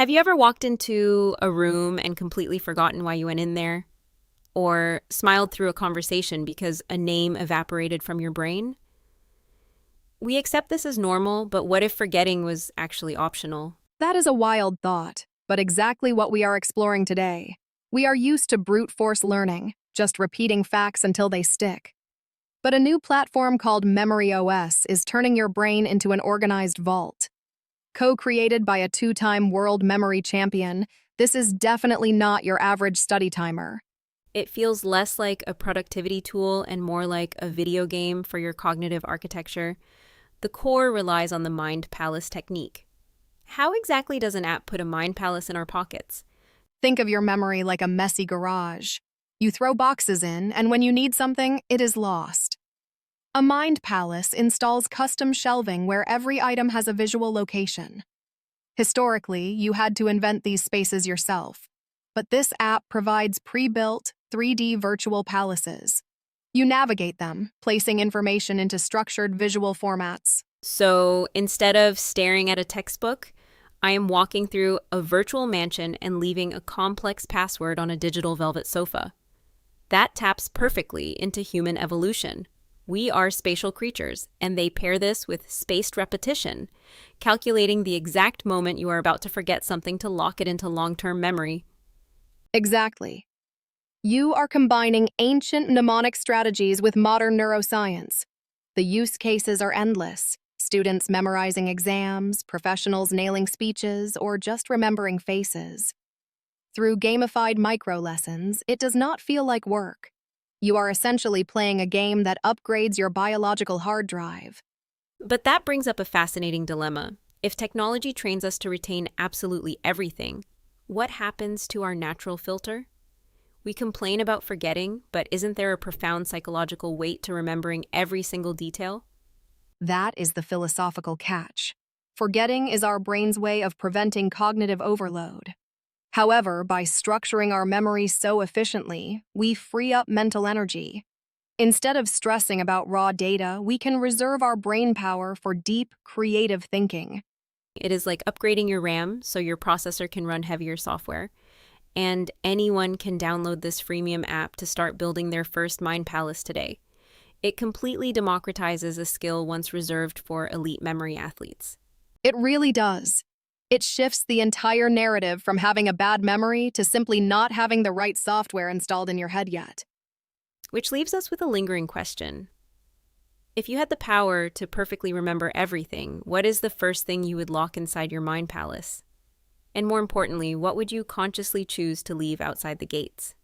Have you ever walked into a room and completely forgotten why you went in there? Or smiled through a conversation because a name evaporated from your brain? We accept this as normal, but what if forgetting was actually optional? That is a wild thought, but exactly what we are exploring today. We are used to brute force learning, just repeating facts until they stick. But a new platform called memoryOS is turning your brain into an organized vault. Co-created by a two-time world memory champion, this is definitely not your average study timer. It feels less like a productivity tool and more like a video game for your cognitive architecture. The core relies on the mind palace technique. How exactly does an app put a mind palace in our pockets? Think of your memory like a messy garage. You throw boxes in, and when you need something, it is lost. A mind palace installs custom shelving where every item has a visual location. Historically, you had to invent these spaces yourself, but this app provides pre-built 3D virtual palaces. You navigate them, placing information into structured visual formats. So instead of staring at a textbook, I am walking through a virtual mansion and leaving a complex password on a digital velvet sofa. That taps perfectly into human evolution. We are spatial creatures, and they pair this with spaced repetition, calculating the exact moment you are about to forget something to lock it into long-term memory. Exactly. You are combining ancient mnemonic strategies with modern neuroscience. The use cases are endless. Students memorizing exams, professionals nailing speeches, or just remembering faces. Through gamified micro-lessons, it does not feel like work. You are essentially playing a game that upgrades your biological hard drive. But that brings up a fascinating dilemma. If technology trains us to retain absolutely everything, what happens to our natural filter? We complain about forgetting, but isn't there a profound psychological weight to remembering every single detail? That is the philosophical catch. Forgetting is our brain's way of preventing cognitive overload. However, by structuring our memory so efficiently, we free up mental energy. Instead of stressing about raw data, we can reserve our brain power for deep, creative thinking. It is like upgrading your RAM so your processor can run heavier software. And anyone can download this freemium app to start building their first mind palace today. It completely democratizes a skill once reserved for elite memory athletes. It really does. It shifts the entire narrative from having a bad memory to simply not having the right software installed in your head yet. Which leaves us with a lingering question. If you had the power to perfectly remember everything, what is the first thing you would lock inside your mind palace? And more importantly, what would you consciously choose to leave outside the gates?